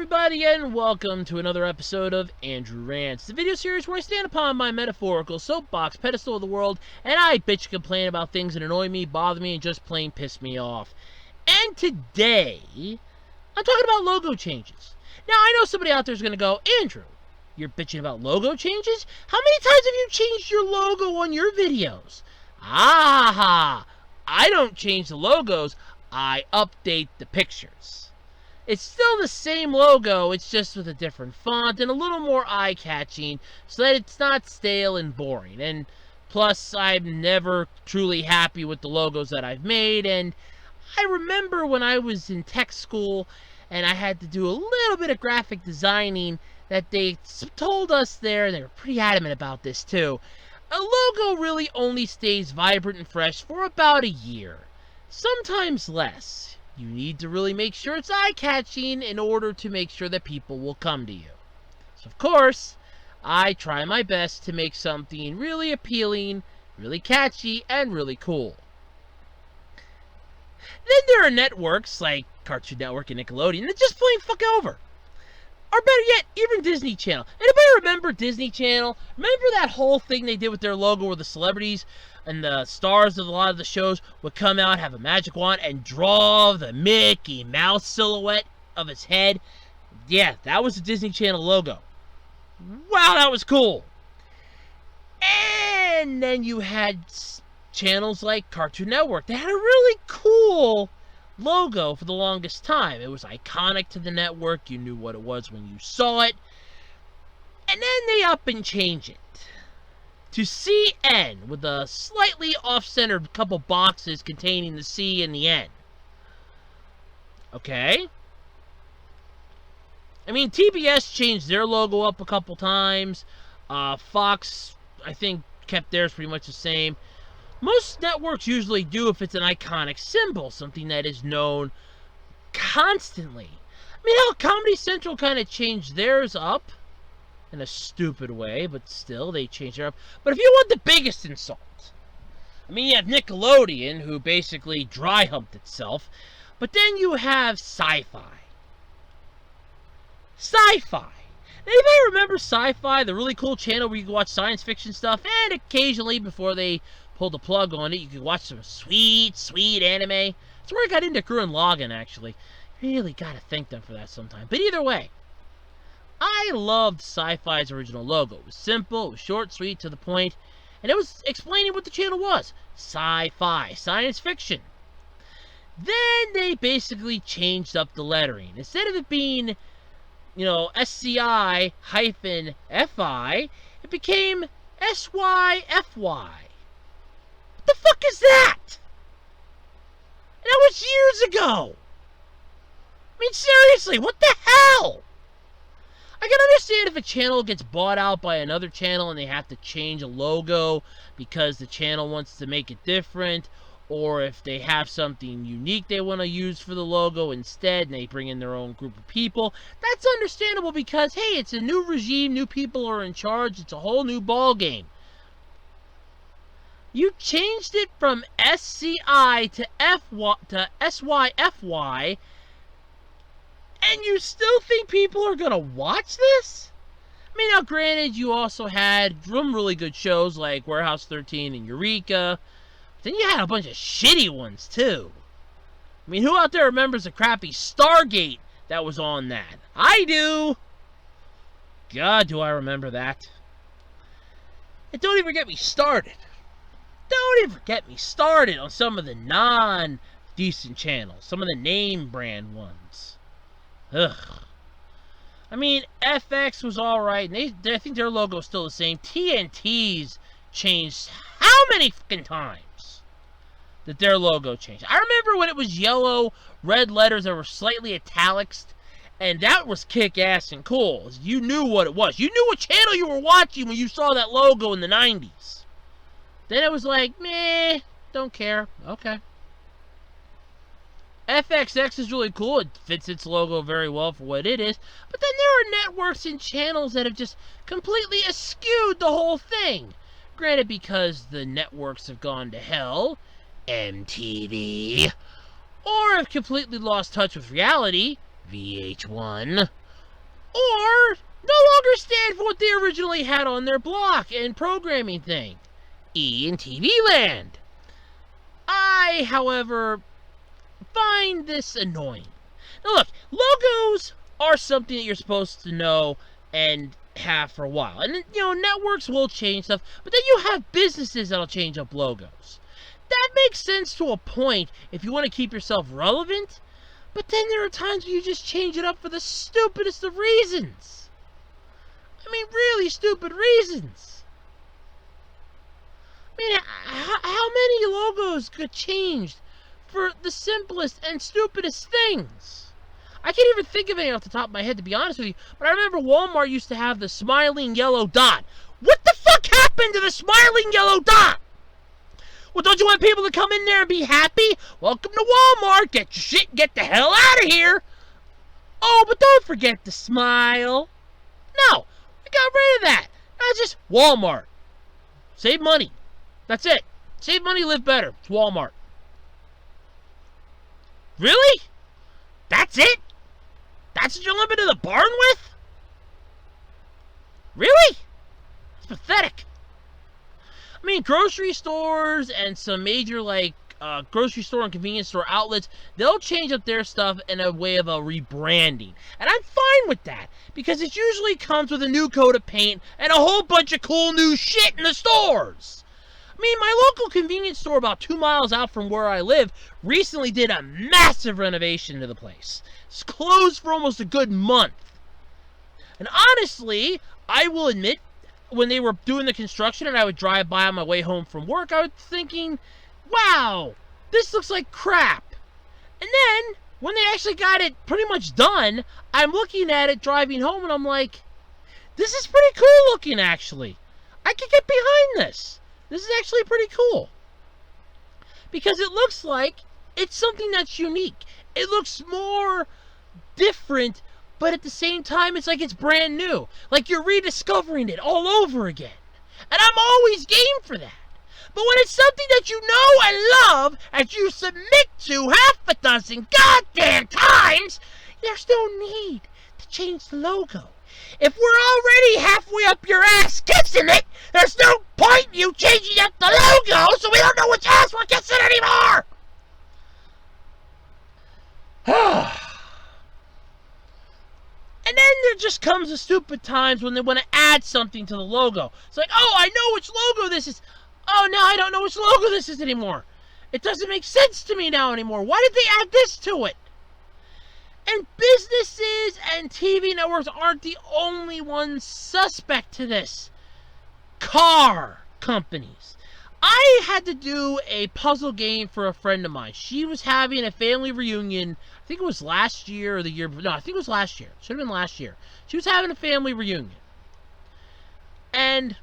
everybody, and welcome to another episode of Andrew Rants, the video series where I stand upon my metaphorical soapbox pedestal of the world, and I bitch and complain about things that annoy me, bother me, and just plain piss me off. And today, I'm talking about logo changes. Now, I know somebody out there is going to go, Andrew, you're bitching about logo changes? How many times have you changed your logo on your videos? I don't change the logos, I update the pictures. It's still the same logo, it's just with a different font and a little more eye-catching so that it's not stale and boring. And plus, I'm never truly happy with the logos that I've made. And I remember when I was in tech school and I had to do a little bit of graphic designing that they told us there, and they were pretty adamant about this too, a logo really only stays vibrant and fresh for about a year, sometimes less. You need to really make sure it's eye-catching in order to make sure that people will come to you. So, of course, I try my best to make something really appealing, really catchy, and really cool. Then there are networks like Cartoon Network and Nickelodeon that just plain fuck over. Or better yet, even Disney Channel. Anybody remember Disney Channel? Remember that whole thing they did with their logo where the celebrities and the stars of a lot of the shows would come out, have a magic wand, and draw the Mickey Mouse silhouette of his head? Yeah, that was the Disney Channel logo. Wow, that was cool. And then you had channels like Cartoon Network. They had a really cool logo for the longest time. It was iconic to the network. You knew what it was when you saw it. And then they up and change it to CN with a slightly off-centered couple boxes containing the C and the N. Okay? I mean, TBS changed their logo up a couple times. Fox, I think, kept theirs pretty much the same. Most networks usually do if it's an iconic symbol, something that is known constantly. I mean, hell, Comedy Central kind of changed theirs up in a stupid way, but still, they changed theirs up. But if you want the biggest insult, I mean, you have Nickelodeon, who basically dry-humped itself, but then you have Sci-Fi. Sci-Fi. Anybody remember Sci-Fi, the really cool channel where you can watch science fiction stuff, and occasionally, before they pulled the plug on it, you could watch some sweet, sweet anime? That's where I got into Gurren Lagann, actually. Really gotta thank them for that sometime. But either way, I loved Sci-Fi's original logo. It was simple, it was short, sweet, to the point, and it was explaining what the channel was. Sci-Fi, science fiction. Then they basically changed up the lettering. Instead of it being, SCI-FI, it became SYFY. What the fuck is that? And that was years ago. I mean, seriously, what the hell? I can understand if a channel gets bought out by another channel and they have to change a logo because the channel wants to make it different, or if they have something unique they want to use for the logo instead and they bring in their own group of people. That's understandable because, hey, it's a new regime, new people are in charge, it's a whole new ball game. You changed it from SCI to SYFY, and you still think people are going to watch this? I mean, now granted, you also had some really good shows like Warehouse 13 and Eureka. But then you had a bunch of shitty ones, too. I mean, who out there remembers the crappy Stargate that was on that? I do! God, do I remember that. And don't even get me started. Don't even get me started on some of the non-decent channels. Some of the name brand ones. Ugh. I mean, FX was alright. I think their logo is still the same. TNT's changed how many fucking times that their logo changed? I remember when it was yellow, red letters that were slightly italics, and that was kick-ass and cool. You knew what it was. You knew what channel you were watching when you saw that logo in the 90s. Then it was like, meh, don't care. Okay. FXX is really cool. It fits its logo very well for what it is. But then there are networks and channels that have just completely eschewed the whole thing. Granted, because the networks have gone to hell, MTV, or have completely lost touch with reality, VH1, or no longer stand for what they originally had on their block and programming thing. E in TV land. I, however, find this annoying. Now look, logos are something that you're supposed to know and have for a while. And, networks will change stuff, but then you have businesses that'll change up logos. That makes sense to a point if you want to keep yourself relevant, but then there are times where you just change it up for the stupidest of reasons. I mean, really stupid reasons. I mean, how many logos get changed for the simplest and stupidest things? I can't even think of any off the top of my head, to be honest with you, but I remember Walmart used to have the smiling yellow dot. What the fuck happened to the smiling yellow dot? Well, don't you want people to come in there and be happy? Welcome to Walmart. Get your shit and get the hell out of here. Oh, but don't forget to smile. No, we got rid of that. Now it's just Walmart. Save money. That's it. Save money, live better. It's Walmart. Really? That's it? That's what you're limited to the barn with? Really? It's pathetic. I mean, grocery stores and some major, grocery store and convenience store outlets, they'll change up their stuff in a way of a rebranding. And I'm fine with that, because it usually comes with a new coat of paint and a whole bunch of cool new shit in the stores. I mean, my local convenience store about 2 miles out from where I live recently did a massive renovation to the place. It's closed for almost a good month. And honestly, I will admit, when they were doing the construction and I would drive by on my way home from work, I was thinking, wow, this looks like crap. And then, when they actually got it pretty much done, I'm looking at it driving home and I'm like, this is pretty cool looking, actually. I can get behind this. This is actually pretty cool. Because it looks like it's something that's unique. It looks more different, but at the same time, it's like it's brand new. Like you're rediscovering it all over again. And I'm always game for that. But when it's something that you know and love, and you submit to half a dozen goddamn times, there's no need to change the logo. If we're already halfway up your ass kissing it, there's no point in you changing up the logo so we don't know which ass we're kissing anymore! And then there just comes the stupid times when they want to add something to the logo. It's like, oh, I know which logo this is. Oh, now I don't know which logo this is anymore. It doesn't make sense to me now anymore. Why did they add this to it? And businesses and TV networks aren't the only ones suspect to this. Car companies. I had to do a puzzle game for a friend of mine. She was having a family reunion. I think it was last year or the year. No, I think it was last year. Should have been last year. She was having a family reunion. And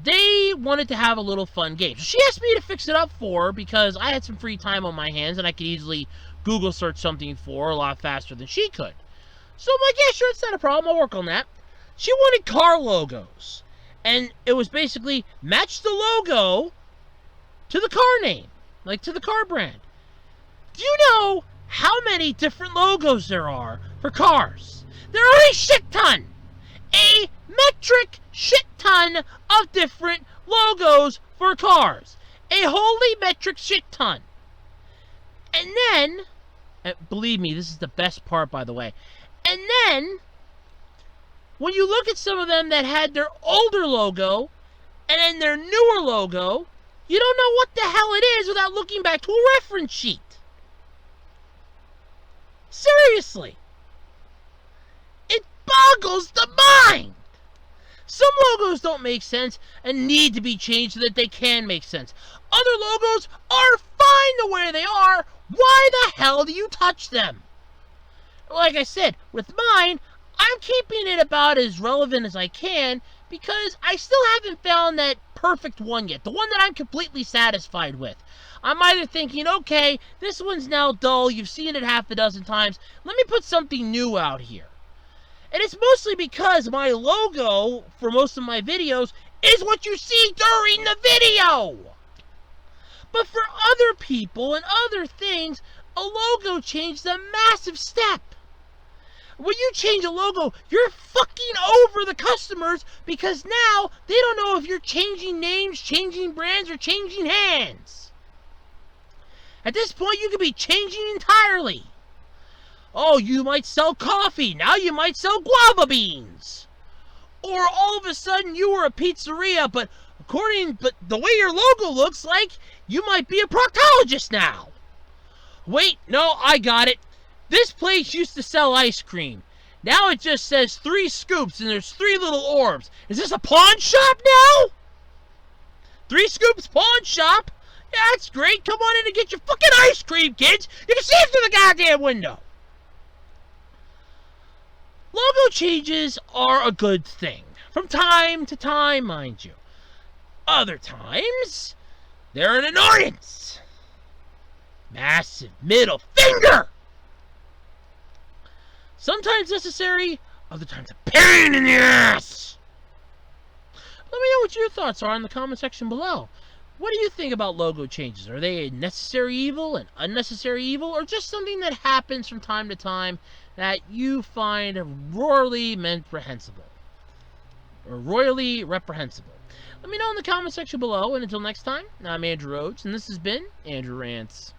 they wanted to have a little fun game. So she asked me to fix it up for her because I had some free time on my hands and I could easily Google search something for her a lot faster than she could. So I'm like, yeah, sure, it's not a problem. I'll work on that. She wanted car logos. And it was basically match the logo to the car name, like to the car brand. Do you know how many different logos there are for cars? There are a shit ton. A metric shit ton of different logos for cars. A holy metric shit ton. And then, believe me, this is the best part, by the way. And then, when you look at some of them that had their older logo and then their newer logo, you don't know what the hell it is without looking back to a reference sheet. Seriously. It boggles the mind. Some logos don't make sense and need to be changed so that they can make sense. Other logos are fine the way they are. Why the hell do you touch them? Like I said, with mine, I'm keeping it about as relevant as I can because I still haven't found that perfect one yet. The one that I'm completely satisfied with. I'm either thinking, okay, this one's now dull. You've seen it half a dozen times. Let me put something new out here. And it's mostly because my logo for most of my videos is what you see during the video. But for other people and other things, a logo change is a massive step. When you change a logo, you're fucking over the customers because now they don't know if you're changing names, changing brands, or changing hands. At this point, you could be changing entirely. Oh, you might sell coffee. Now you might sell guava beans. Or all of a sudden you were a pizzeria, but the way your logo looks like, you might be a proctologist now. Wait, no, I got it. This place used to sell ice cream. Now it just says 3 scoops and there's 3 little orbs. Is this a pawn shop now? 3 scoops pawn shop? Yeah, that's great. Come on in and get your fucking ice cream, kids. You can see it through the goddamn window. Logo changes are a good thing. From time to time, mind you. Other times, they're an annoyance. Massive middle finger! Sometimes necessary, other times a pain in the ass! Let me know what your thoughts are in the comment section below. What do you think about logo changes? Are they a necessary evil, an unnecessary evil, or just something that happens from time to time that you find royally reprehensible? Or royally reprehensible? Let me know in the comment section below, and until next time, I'm Andrew Rhodes, and this has been Andrew Rants.